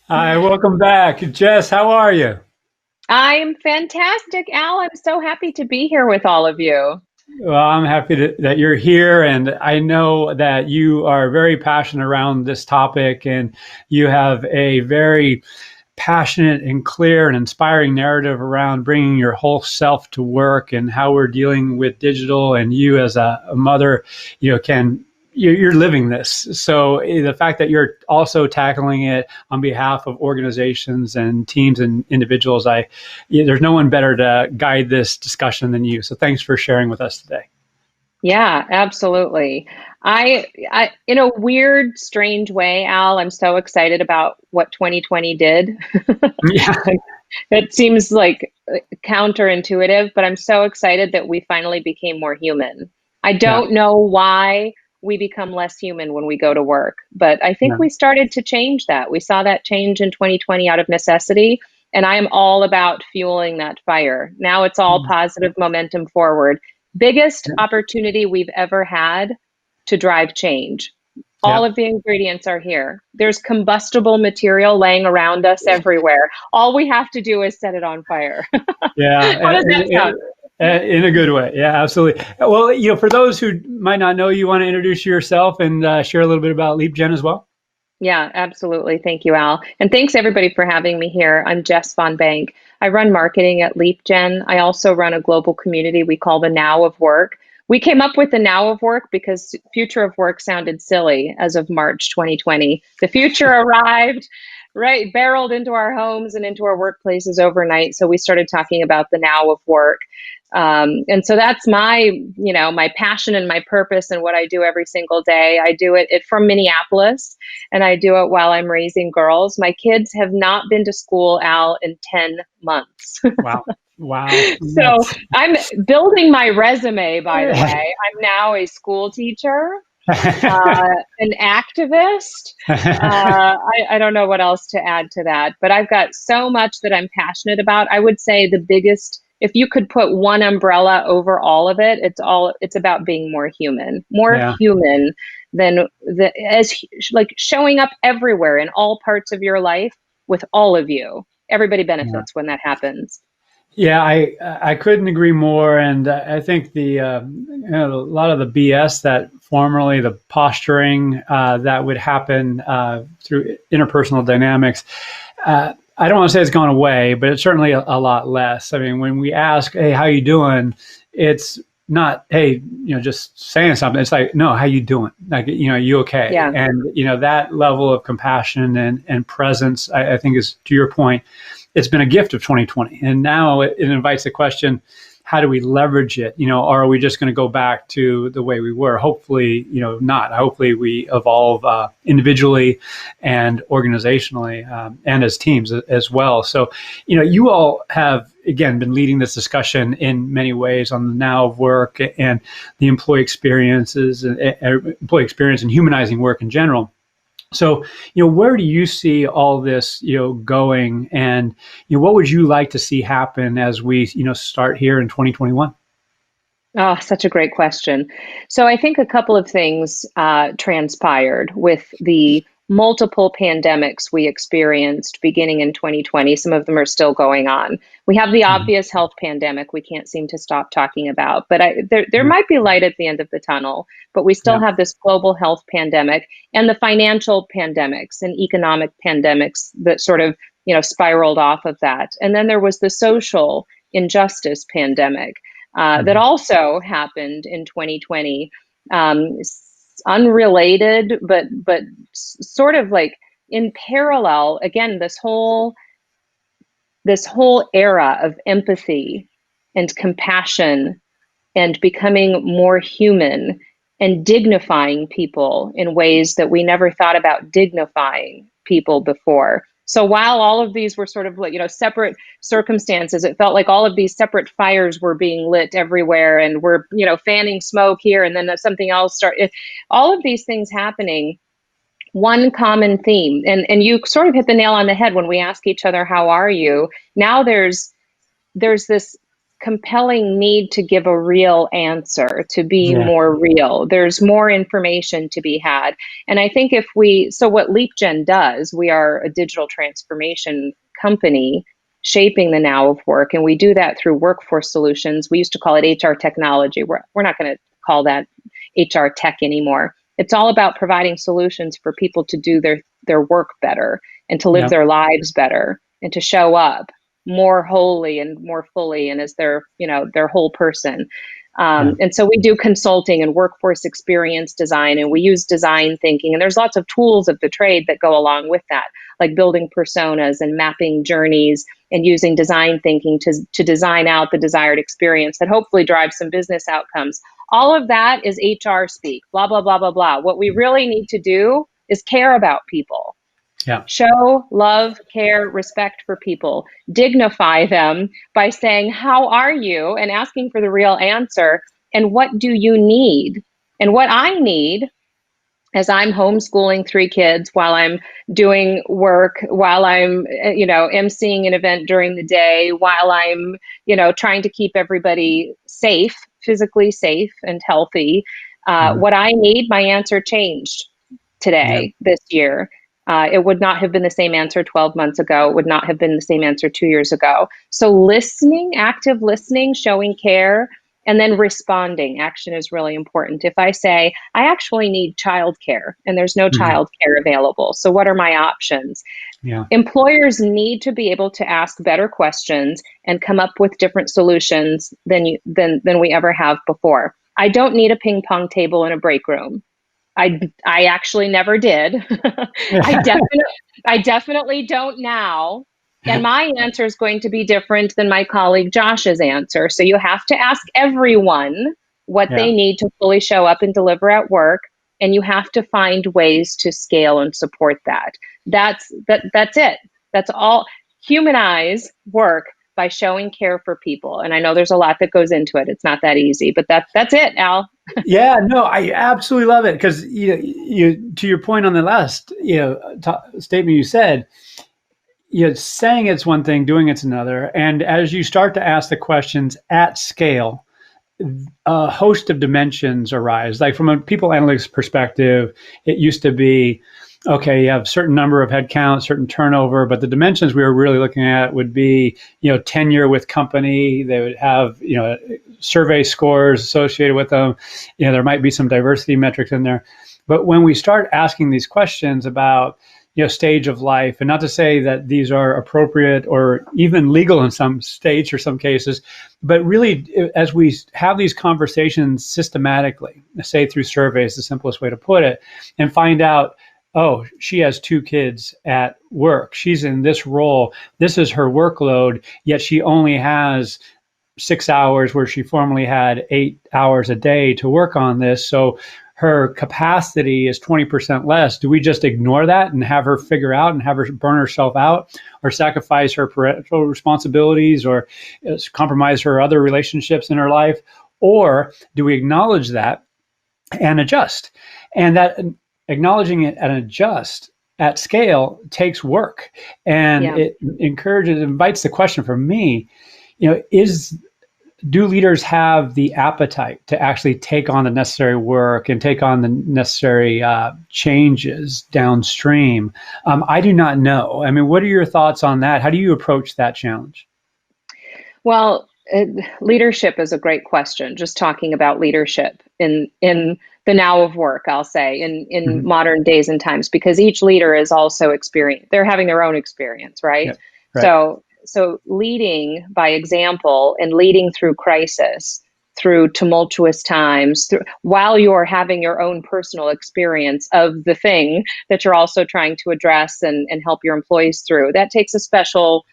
Hi, welcome back. Jess, how are you? I'm fantastic, Al. I'm so happy to be here with all of you. Well, I'm happy that you're here, and I know that you are very passionate around this topic, and you have a very passionate and clear and inspiring narrative around bringing your whole self to work and how we're dealing with digital. And you, as a mother, can you're living this. So the fact that you're also tackling it on behalf of organizations and teams and individuals, there's no one better to guide this discussion than you. So thanks for sharing with us today. Yeah, absolutely. In a weird, strange way, Al, I'm so excited about what 2020 did. Yeah. It seems like counterintuitive, but I'm so excited that we finally became more human. I Yeah. don't know why we become less human when we go to work, but I think Yeah. we started to change that. We saw that change in 2020 out of necessity, and I am all about fueling that fire. Now it's all positive momentum forward. Biggest opportunity we've ever had to drive change. All Yeah. of the ingredients are here. There's combustible material laying around us everywhere. All we have to do is set it on fire. Yeah, How does that sound? in a good way. Yeah, absolutely. Well, for those who might not know, you want to introduce yourself and share a little bit about Leapgen as well. Yeah, absolutely. Thank you, Al. And thanks everybody for having me here. I'm Jess Von Bank. I run marketing at Leapgen. I also run a global community we call the Now of Work. We came up with the Now of Work because future of work sounded silly as of March 2020. The future arrived, right, barreled into our homes and into our workplaces overnight. So we started talking about the Now of Work. And so that's my passion and my purpose and what I do every single day. I do it from Minneapolis, and I do it while I'm raising girls. My kids have not been to school, Al, in 10 months. Wow. Wow. So I'm building my resume, by the way. I'm now a school teacher, an activist. I don't know what else to add to that, but I've got so much that I'm passionate about. I would say the biggest, if you could put one umbrella over all of it, it's about being more Yeah. human than like showing up everywhere in all parts of your life with all of you. Everybody Yeah. benefits when that happens. Yeah, I couldn't agree more, and I think a lot of the BS that formerly the posturing that would happen through interpersonal dynamics. I don't want to say it's gone away, but it's certainly a lot less. I mean, when we ask, "Hey, how you doing?" It's not, "Hey, just saying something." It's like, "No, how you doing? Like, you okay?" Yeah. And that level of compassion and presence, I think, is, to your point, it's been a gift of 2020, and now it invites the question: how do we leverage it? Or are we just going to go back to the way we were? Hopefully, not. Hopefully, we evolve individually and organizationally, and as teams as well. So, you all have again been leading this discussion in many ways on the now of work and the employee experience and humanizing work in general. So, where do you see all this, going, and what would you like to see happen as we, start here in 2021? Oh, such a great question. So I think a couple of things transpired with the multiple pandemics we experienced beginning in 2020. Some of them are still going on. We have the Mhm. obvious health pandemic we can't seem to stop talking about, but there might be light at the end of the tunnel. But we still Yeah. have this global health pandemic and the financial pandemics and economic pandemics that sort of spiraled off of that. And then there was the social injustice pandemic that Mhm. also happened in 2020. Um, Unrelated, but sort of like in parallel. Again, this whole era of empathy and compassion and becoming more human and dignifying people in ways that we never thought about dignifying people before. So while all of these were sort of like, separate circumstances, it felt like all of these separate fires were being lit everywhere and we're, fanning smoke here and then something else started. All of these things happening, one common theme. And you sort of hit the nail on the head when we ask each other, how are you? Now there's this compelling need to give a real answer, to be Yeah. more real. There's more information to be had. And I think so what Leapgen does, we are a digital transformation company shaping the now of work. And we do that through workforce solutions. We used to call it HR technology. We're not going to call that HR tech anymore. It's all about providing solutions for people to do their work better and to live Yeah. their lives better and to show up more wholly and more fully and as their whole person. Yeah. And so we do consulting and workforce experience design, and we use design thinking. And there's lots of tools of the trade that go along with that, like building personas and mapping journeys and using design thinking to design out the desired experience that hopefully drives some business outcomes. All of that is HR speak, blah, blah, blah, blah, blah. What we really need to do is care about people. Yeah. Show love, care, respect for people. Dignify them by saying, how are you? And asking for the real answer. And what do you need? And what I need, as I'm homeschooling 3 kids while I'm doing work, while I'm, emceeing an event during the day, while I'm, trying to keep everybody safe, physically safe and healthy. What I need, my answer changed Yeah. today, this year. It would not have been the same answer 12 months ago. It would not have been the same answer 2 years ago. So listening, active listening, showing care, and then responding. Action is really important. If I say, I actually need childcare and there's no Mhm. childcare available, so what are my options? Yeah. Employers need to be able to ask better questions and come up with different solutions than we ever have before. I don't need a ping pong table in a break room. I actually never did. I definitely don't now. And my answer is going to be different than my colleague Josh's answer. So you have to ask everyone what Yeah. they need to fully show up and deliver at work. And you have to find ways to scale and support that. That's it. That's all. Humanize work by showing care for people. And I know there's a lot that goes into it. It's not that easy, but that's it, Al. Yeah, no, I absolutely love it because you to your point on the last statement you said, saying it's one thing, doing it's another, and as you start to ask the questions at scale, a host of dimensions arise. Like from a people analytics perspective, it used to be, okay, you have a certain number of headcount, certain turnover, but the dimensions we were really looking at would be, tenure with company. They would have, survey scores associated with them. There might be some diversity metrics in there. But when we start asking these questions about, stage of life, and not to say that these are appropriate or even legal in some states or some cases, but really as we have these conversations systematically, say through surveys, the simplest way to put it, and find out, oh, she has 2 kids at work. She's in this role. This is her workload, yet she only has 6 hours where she formerly had 8 hours a day to work on this. So her capacity is 20% less. Do we just ignore that and have her figure out and have her burn herself out or sacrifice her parental responsibilities or compromise her other relationships in her life? Or do we acknowledge that and adjust? And that acknowledging it and adjust at scale takes work. And it invites the question for me, do leaders have the appetite to actually take on the necessary work and take on the necessary changes downstream? I do not know. I mean, what are your thoughts on that? How do you approach that challenge? Well, leadership is a great question. Just talking about leadership in the now of work, I'll say, in modern days and times, because each leader is also experienced. They're having their own experience, right? Yeah, right. So leading by example and leading through crisis, through tumultuous times, while you're having your own personal experience of the thing that you're also trying to address and help your employees through, that takes a special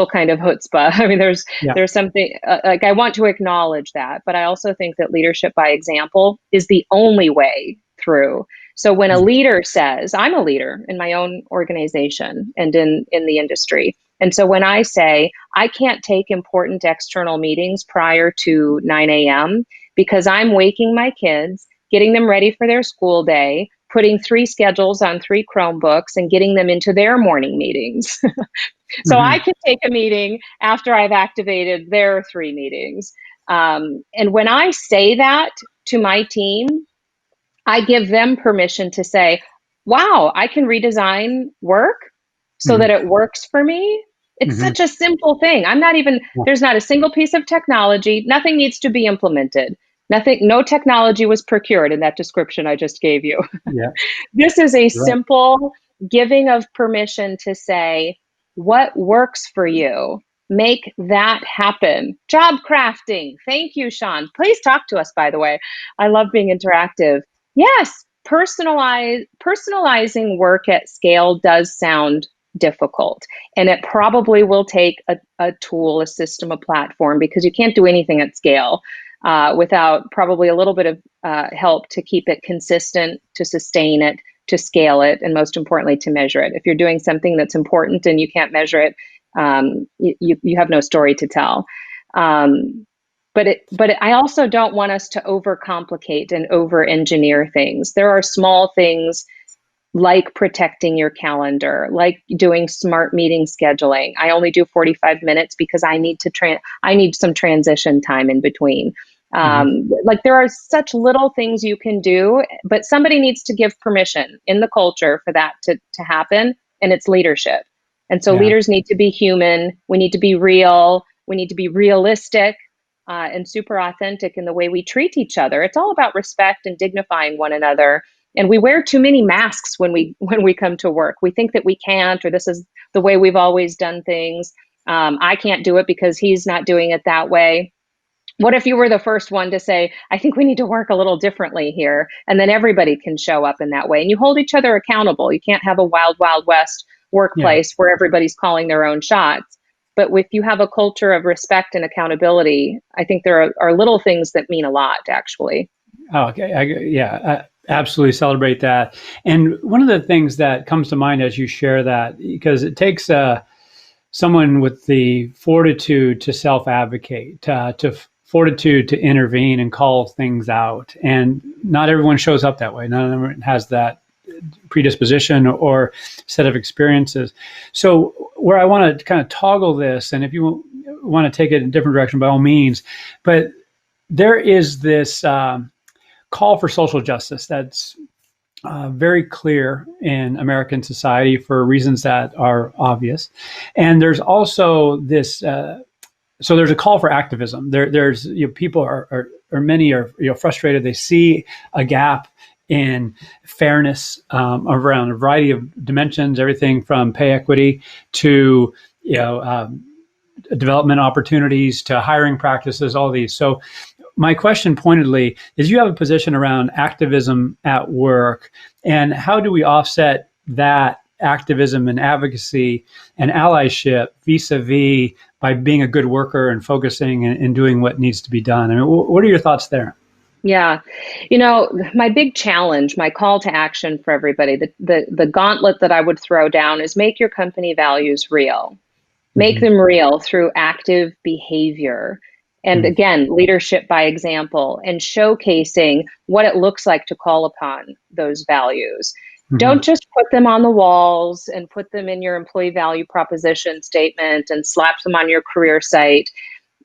kind of chutzpah. I mean, there's something like I want to acknowledge that, but I also think that leadership by example is the only way through. So when a leader says, I'm a leader in my own organization and in the industry. And so when I say I can't take important external meetings prior to 9 a.m. because I'm waking my kids, getting them ready for their school day, putting 3 schedules on 3 Chromebooks and getting them into their morning meetings So Mm-hmm. I can take a meeting after I've activated their 3 meetings. And when I say that to my team, I give them permission to say, wow, I can redesign work so Mm-hmm. that it works for me. It's Mm-hmm. such a simple thing. There's not a single piece of technology. Nothing needs to be implemented. Nothing, no technology was procured in that description I just gave you. Yeah. This is a Right. simple giving of permission to say what works for you. Make that happen. Job crafting. Thank you, Sean. Please talk to us, by the way. I love being interactive. Yes, personalizing work at scale does sound difficult. And it probably will take a tool, a system, a platform, because you can't do anything at scale without probably a little bit of help to keep it consistent, to sustain it, to scale it, and most importantly, to measure it. If you're doing something that's important and you can't measure it, you have no story to tell. I also don't want us to overcomplicate and over-engineer things. There are small things like protecting your calendar, like doing smart meeting scheduling. I only do 45 minutes because I need I need some transition time in between. Mm-hmm. Like there are such little things you can do, but somebody needs to give permission in the culture for that to happen, and it's leadership. And so Yeah. leaders need to be human. We need to be real. We need to be realistic and super authentic in the way we treat each other. It's all about respect and dignifying one another. And we wear too many masks when we come to work. We think that we can't, or this is the way we've always done things. I can't do it because he's not doing it that way. What if you were the first one to say, I think we need to work a little differently here? And then everybody can show up in that way. And you hold each other accountable. You can't have a wild, wild west Yeah. workplace where everybody's calling their own shots. But if you have a culture of respect and accountability, I think there are little things that mean a lot, actually. Oh, okay. I absolutely celebrate that. And one of the things that comes to mind as you share that, because it takes someone with the fortitude to self-advocate, fortitude to intervene and call things out. And not everyone shows up that way. Not everyone has that predisposition or set of experiences. So where I want to kind of toggle this, and if you want to take it in a different direction, by all means, but there is this call for social justice that's very clear in American society for reasons that are obvious. And there's also this, so there's a call for activism. There's people many are frustrated. They see a gap in fairness around a variety of dimensions, everything from pay equity to development opportunities to hiring practices, all these. So my question pointedly is, you have a position around activism at work, and how do we offset that activism and advocacy and allyship vis-a-vis by being a good worker and focusing and doing what needs to be done? I mean, what are your thoughts there? Yeah. My big challenge, my call to action for everybody, the gauntlet that I would throw down is make your company values real. Make Mm-hmm. them real through active behavior. And Mm-hmm. again, leadership by example and showcasing what it looks like to call upon those values. Mm-hmm. Don't just put them on the walls and put them in your employee value proposition statement and slap them on your career site.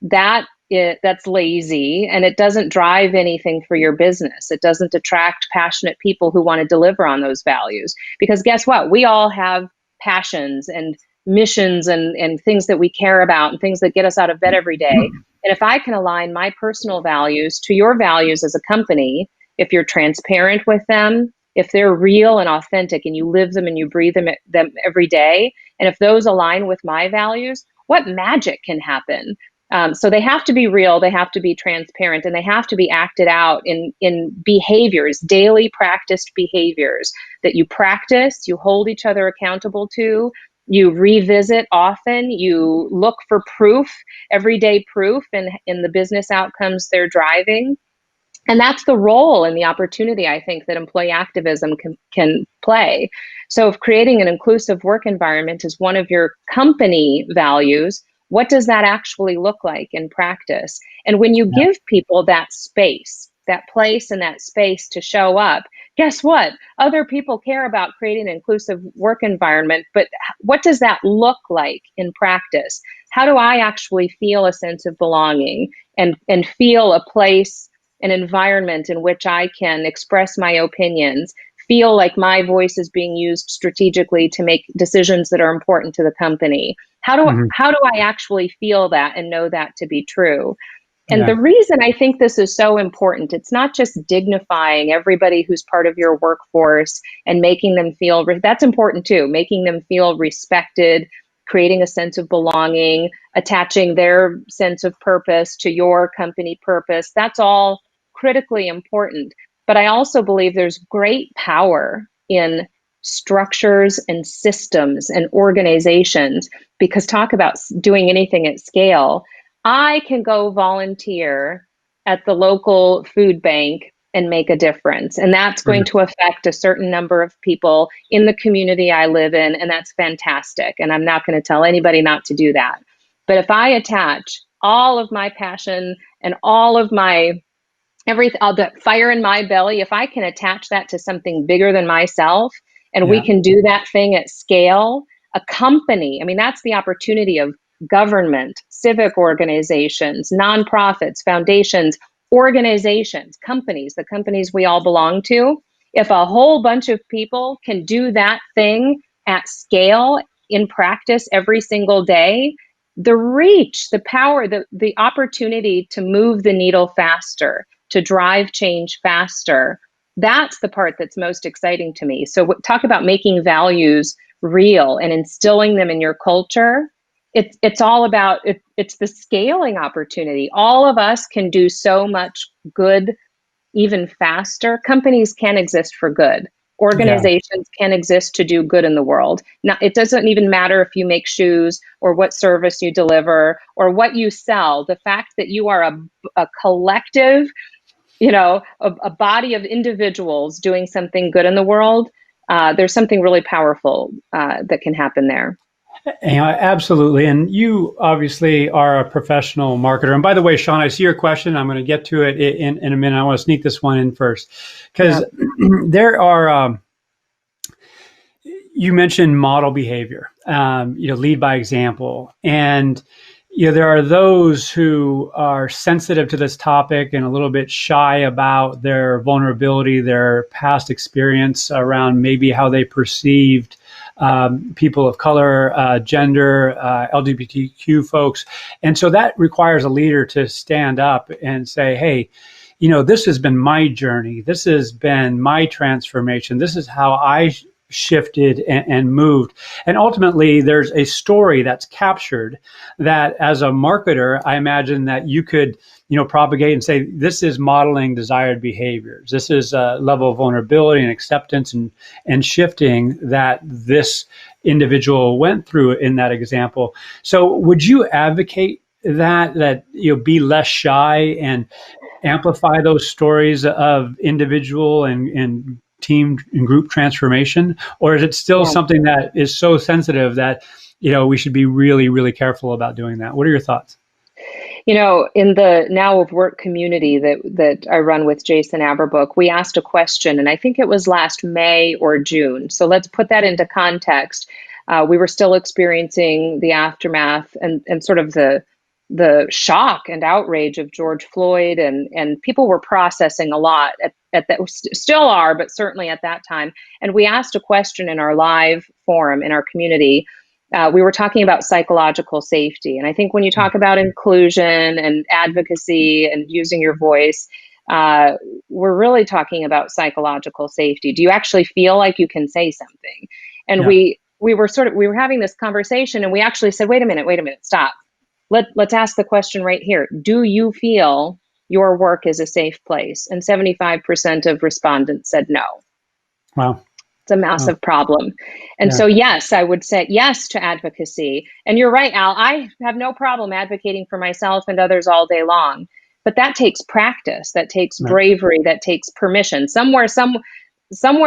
That's lazy, and it doesn't drive anything for your business. It doesn't attract passionate people who want to deliver on those values. Because guess what? We all have passions and missions and things that we care about and things that get us out of bed every day. And if I can align my personal values to your values as a company, if you're transparent with them, if they're real and authentic and you live them and you breathe them every day, and if those align with my values, what magic can happen? So they have to be real, they have to be transparent, and they have to be acted out in behaviors, daily practiced behaviors that you practice, you hold each other accountable to, you revisit often, you look for proof, everyday proof in the business outcomes they're driving. And that's the role and the opportunity, I think, that employee activism can play. So if creating an inclusive work environment is one of your company values, what does that actually look like in practice? And when you Yeah. give people that space that place and that space to show up, guess what? Other people care about creating an inclusive work environment, but what does that look like in practice? How do I actually feel a sense of belonging and feel a place, an environment in which I can express my opinions, feel like my voice is being used strategically to make decisions that are important to the company? How do I actually feel that and know that to be true? And Yeah. the reason I think this is so important, it's not just dignifying everybody who's part of your workforce and making them feel, that's important too, making them feel respected, creating a sense of belonging, attaching their sense of purpose to your company purpose. That's all critically important. But I also believe there's great power in structures and systems and organizations, because talk about doing anything at scale. I can go volunteer at the local food bank and make a difference. And that's going to affect a certain number of people in the community I live in. And that's fantastic. And I'm not going to tell anybody not to do that. But if I attach all of my passion and all of my everything, all the fire in my belly, if I can attach that to something bigger than myself, and we Yeah. can do that thing at scale, a company, I mean, that's the opportunity of government, civic organizations, nonprofits, foundations, organizations, companies, the companies we all belong to. If a whole bunch of people can do that thing at scale in practice every single day, the reach, the power, the opportunity to move the needle faster, to drive change faster, that's the part that's most exciting to me. So talk about making values real and instilling them in your culture. It's all about it's the scaling opportunity. All of us can do so much good even faster. Companies can exist for good. Yeah. Organizations can exist to do good in the world. Now, it doesn't even matter if you make shoes or what service you deliver or what you sell. The fact that you are a collective, a body of individuals doing something good in the world, there's something really powerful that can happen there. Absolutely. And you obviously are a professional marketer. And by the way, Sean, I see your question. I'm going to get to it in a minute. I want to sneak this one in first because there are, you mentioned model behavior, lead by example. And there are those who are sensitive to this topic and a little bit shy about their vulnerability, their past experience around maybe how they perceived people of color, gender, LGBTQ folks. And so that requires a leader to stand up and say, hey, this has been my journey. This has been my transformation. This is how I shifted and moved. And ultimately, there's a story that's captured that as a marketer, I imagine that you could, propagate and say, this is modeling desired behaviors. This is a level of vulnerability and acceptance and shifting that this individual went through in that example. So would you advocate that be less shy and amplify those stories of individual and team and group transformation, or is it still something that is so sensitive that we should be really, really careful about doing that? What are your thoughts? In the Now of Work community that I run with Jason Aberbook, we asked a question, and I think it was last May or June. So let's put that into context. We were still experiencing the aftermath and sort of the shock and outrage of George Floyd, and people were processing a lot at that, still are, but certainly at that time. And we asked a question in our live forum in our community. We were talking about psychological safety. And I think when you talk about inclusion and advocacy and using your voice, we're really talking about psychological safety. Do you actually feel like you can say something? And we were having this conversation, and we actually said, wait a minute, stop. Let's ask the question right here. Do you feel your work is a safe place? And 75% of respondents said no. Wow. It's a massive problem. And so, yes, I would say yes to advocacy. And you're right, Al, I have no problem advocating for myself and others all day long. But that takes practice, that takes bravery, that takes permission. Somewhere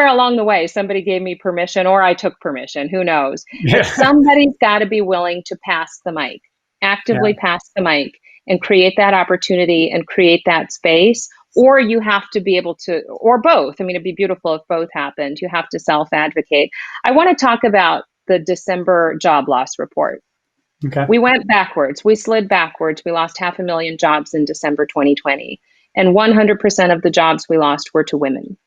along the way, somebody gave me permission, or I took permission, who knows? But somebody's got to be willing to pass the mic, actively pass the mic, and create that opportunity and create that space, or you have to be able to, or both. I mean, it'd be beautiful if both happened. You have to self-advocate. I want to talk about the December job loss report. Okay. We went backwards. We slid backwards. We lost 500,000 jobs in December 2020. And 100% of the jobs we lost were to women.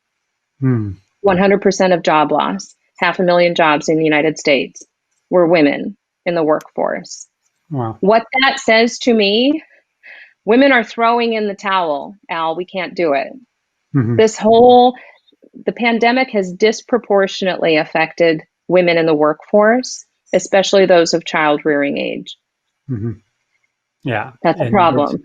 100% of job loss, 500,000 jobs in the United States were women in the workforce. Wow. What that says to me, women are throwing in the towel, Al, we can't do it. The pandemic has disproportionately affected women in the workforce, especially those of child rearing age. Yeah. That's a problem.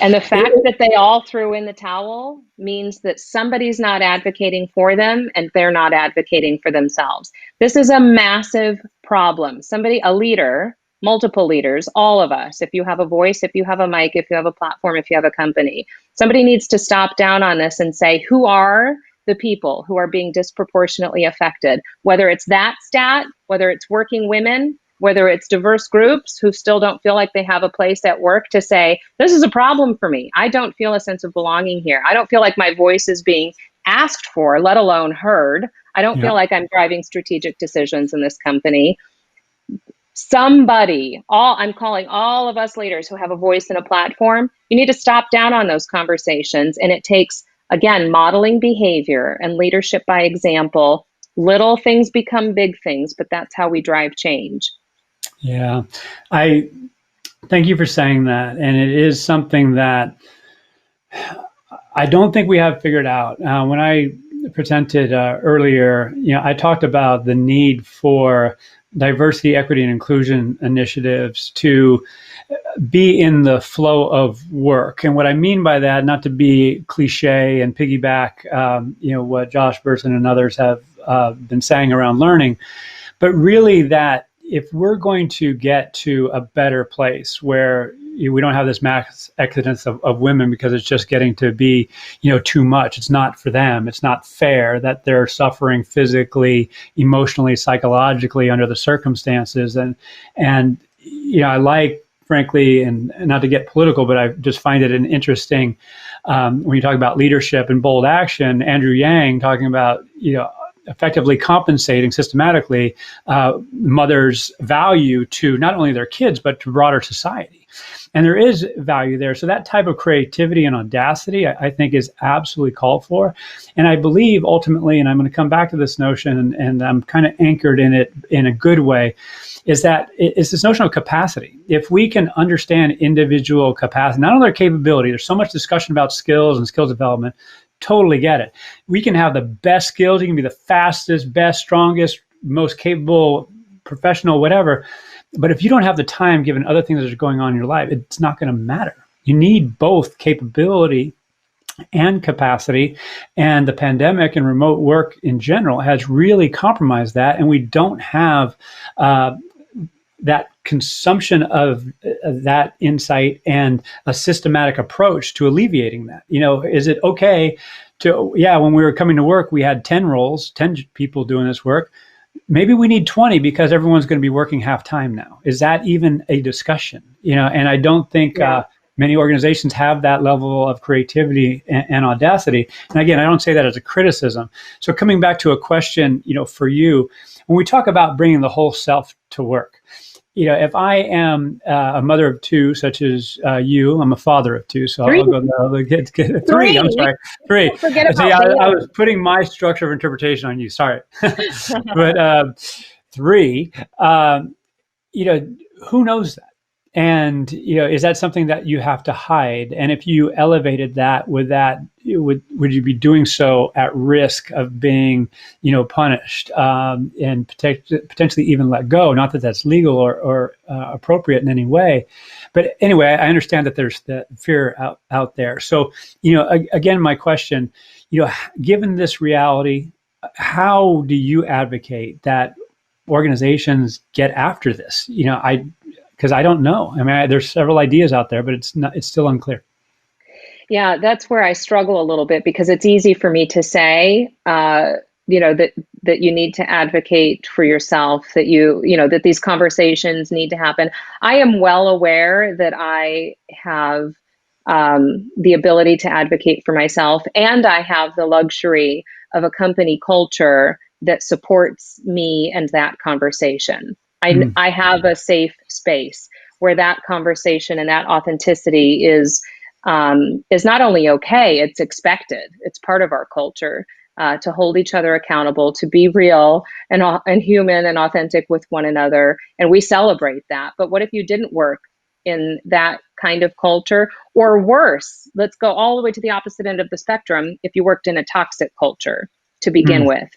And the fact that they all threw in the towel means that somebody's not advocating for them and they're not advocating for themselves. This is a massive problem. Somebody, a leader, multiple leaders, all of us, if you have a voice, if you have a mic, if you have a platform, if you have a company, somebody needs to stop down on this and say, who are the people who are being disproportionately affected? Whether it's that stat, whether it's working women, whether it's diverse groups who still don't feel like they have a place at work to say, this is a problem for me. I don't feel a sense of belonging here. I don't feel like my voice is being asked for, let alone heard. I don't feel like I'm driving strategic decisions in this company. Somebody, I'm calling all of us leaders who have a voice and a platform, you need to stop down on those conversations. And it takes, again, modeling behavior and leadership by example. Little things become big things, but that's how we drive change. Yeah, I thank you for saying that. And it is something that I don't think we have figured out. When I presented earlier, I talked about the need for diversity, equity, and inclusion initiatives to be in the flow of work. And what I mean by that, not to be cliche and piggyback, what Josh Bersin and others have been saying around learning, but really that if we're going to get to a better place where we don't have this mass exodus of women because it's just getting to be, too much. It's not for them. It's not fair that they're suffering physically, emotionally, psychologically under the circumstances. And I like, frankly, and not to get political, but I just find it an interesting, when you talk about leadership and bold action, Andrew Yang talking about, effectively compensating systematically mothers' value to not only their kids, but to broader society. And there is value there. So that type of creativity and audacity, I think, is absolutely called for. And I believe ultimately, and I'm going to come back to this notion, and I'm kind of anchored in it in a good way, is that it's this notion of capacity. If we can understand individual capacity, not only their capability, there's so much discussion about skills and skills development, totally get it. We can have the best skills. You can be the fastest, best, strongest, most capable professional, whatever. But if you don't have the time, given other things that are going on in your life, it's not going to matter. You need both capability and capacity. And the pandemic and remote work in general has really compromised that. And we don't have that consumption of that insight and a systematic approach to alleviating that. Is it okay to, when we were coming to work, we had 10 roles, 10 people doing this work. Maybe we need 20 because everyone's going to be working half time now. Is that even a discussion? And I don't think many organizations have that level of creativity and audacity. And again, I don't say that as a criticism. So coming back to a question, for you, when we talk about bringing the whole self to work, if I am a mother of two, such as you, I'm a father of two, so I'll go get three. I'm sorry, three. I was putting my structure of interpretation on you. Sorry, but three. Who knows that? And is that something that you have to hide? And if you elevated that, would you be doing so at risk of being, punished and potentially even let go? Not that that's legal or appropriate in any way, but anyway, I understand that there's that fear out there. So, again, my question, given this reality, how do you advocate that organizations get after this? Because I don't know. I mean, there's several ideas out there, but it's still unclear. Yeah, that's where I struggle a little bit, because it's easy for me to say, that you need to advocate for yourself, that that these conversations need to happen. I am well aware that I have the ability to advocate for myself, and I have the luxury of a company culture that supports me and that conversation. I have a safe space where that conversation and that authenticity is not only okay, it's expected. It's part of our culture to hold each other accountable, to be real and human and authentic with one another, and we celebrate that. But what if you didn't work in that kind of culture? Or worse, let's go all the way to the opposite end of the spectrum, if you worked in a toxic culture to begin with.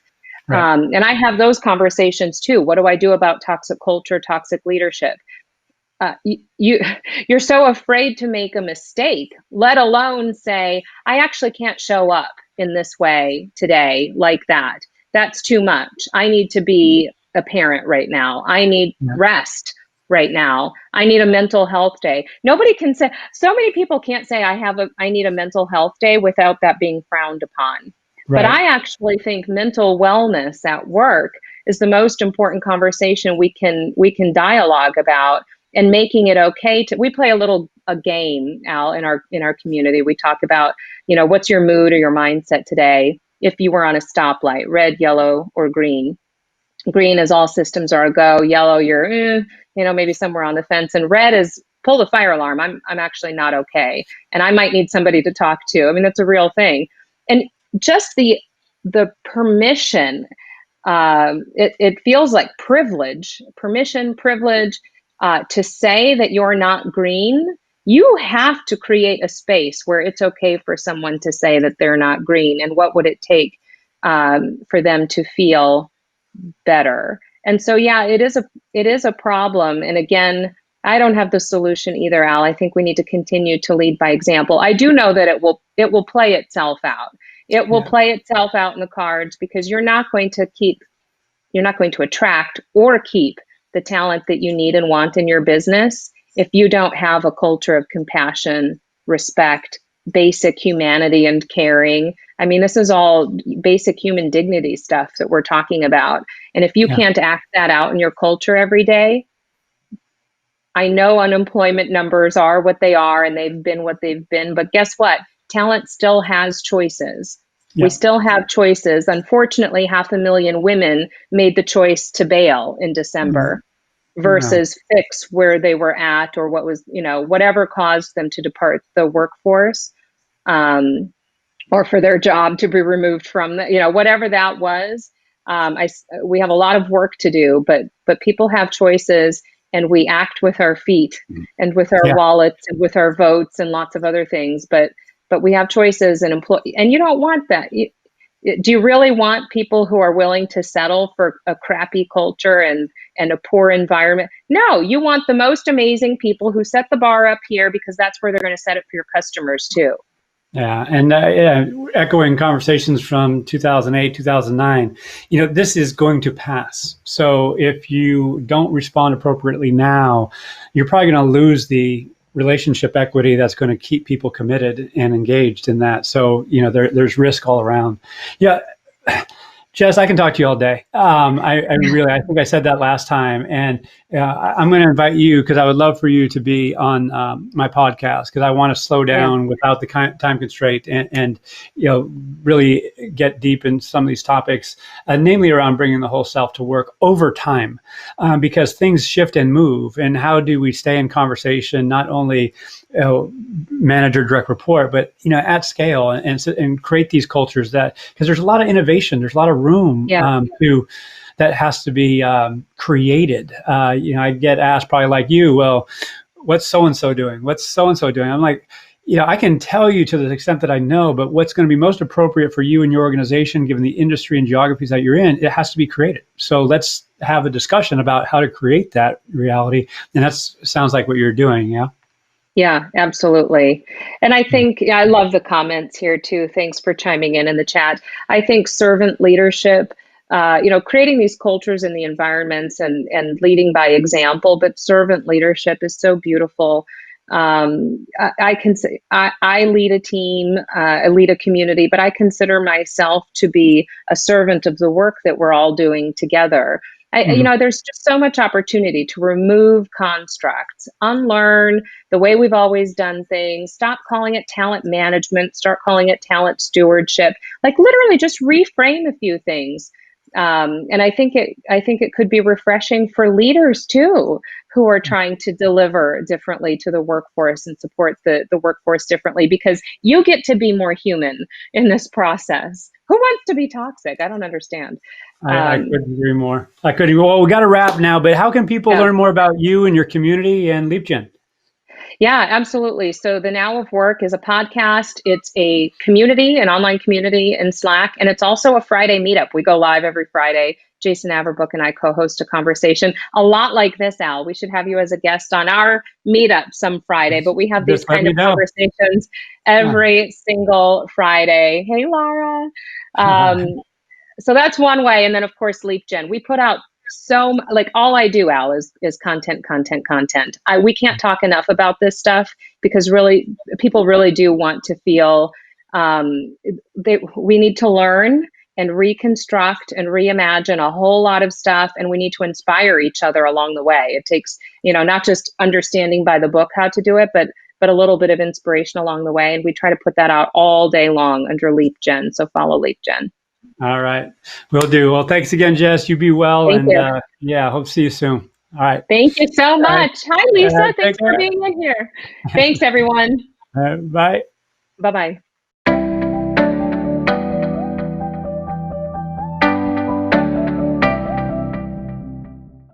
Right. And I have those conversations too. What do I do about toxic culture, toxic leadership? You're so afraid to make a mistake, let alone say, I actually can't show up in this way today like that. That's too much. I need to be a parent right now. I need rest right now. I need a mental health day. Nobody can say, so many people can't say I need a mental health day without that being frowned upon. Right. But I actually think mental wellness at work is the most important conversation we can dialogue about, and making it okay we play a game, Al, in our community. We talk about, what's your mood or your mindset today? If you were on a stoplight, red, yellow, or green. Green is all systems are a go. Yellow, you're, maybe somewhere on the fence. And red is pull the fire alarm. I'm actually not okay. And I might need somebody to talk to. I mean, that's a real thing. And just the permission, it feels like privilege, privilege, to say that you're not green. You have to create a space where it's okay for someone to say that they're not green. And what would it take for them to feel better? And so, yeah, it is a problem. And again, I don't have the solution either, Al. I think we need to continue to lead by example. I do know that it will play itself out. It will play itself out in the cards, because you're not going to attract or keep the talent that you need and want in your business if you don't have a culture of compassion, respect, basic humanity, and caring. I mean, this is all basic human dignity stuff that we're talking about. And if you can't act that out in your culture every day, I know unemployment numbers are what they are, and they've been what they've been, but guess what? Talent still has choices. We still have choices. Unfortunately, 500,000 women made the choice to bail in December versus fix where they were at, or what was, whatever caused them to depart the workforce, or for their job to be removed from the, whatever that was. We have a lot of work to do, but people have choices, and we act with our feet and with our wallets and with our votes and lots of other things. But we have choices, and you don't want that. Do you really want people who are willing to settle for a crappy culture and a poor environment? No, you want the most amazing people who set the bar up here, because that's where they're going to set it for your customers too. Yeah, and echoing conversations from 2008, 2009, this is going to pass. So if you don't respond appropriately now, you're probably going to lose the relationship equity that's going to keep people committed and engaged in that. So, there's risk all around. Yeah. Jess, I can talk to you all day. I think I said that last time, and I'm going to invite you, because I would love for you to be on my podcast, because I want to slow down without the time constraint, and really get deep in some of these topics, namely around bringing the whole self to work over time, because things shift and move. And how do we stay in conversation, not only manager, direct report, but at scale, and create these cultures because there's a lot of innovation, there's a lot of room that has to be created. I get asked, probably like you, well, what's so-and-so doing? What's so-and-so doing? I'm like, I can tell you to the extent that I know, but what's going to be most appropriate for you and your organization, given the industry and geographies that you're in, it has to be created. So let's have a discussion about how to create that reality. And that sounds like what you're doing. Yeah. Yeah, absolutely. And I think, I love the comments here too. Thanks for chiming in the chat. I think servant leadership, creating these cultures in the environments and leading by example, but servant leadership is so beautiful. I can say I lead a team, I lead a community, but I consider myself to be a servant of the work that we're all doing together. There's just so much opportunity to remove constructs, unlearn the way we've always done things, stop calling it talent management, start calling it talent stewardship, like literally just reframe a few things. And I think it could be refreshing for leaders too, who are trying to deliver differently to the workforce and support the workforce differently, because you get to be more human in this process. Who wants to be toxic? I don't understand. I couldn't agree more. Well, we got to wrap now, but how can people learn more about you and your community and Leapgen? Yeah, absolutely. So the Now of Work is a podcast. It's a community, an online community in Slack, and it's also a Friday meetup. We go live every Friday. Jason Averbook and I co-host a conversation a lot like this, Al. We should have you as a guest on our meetup some Friday, but we have these kind of conversations every single Friday. Hey, Laura. So that's one way. And then, of course, Leapgen. We put out all I do, Al, is content. We can't talk enough about this stuff, because really people really do want to feel we need to learn and reconstruct and reimagine a whole lot of stuff, and we need to inspire each other along the way. It takes, not just understanding by the book how to do it, but a little bit of inspiration along the way. And we try to put that out all day long under Leapgen. So follow Leapgen. All right. Will do. Well, thanks again, Jess. You be well. Thank you. Yeah, hope to see you soon. All right. Thank you so much. Hi, Lisa. Thanks for being in here. Thanks, everyone. Bye. Bye-bye.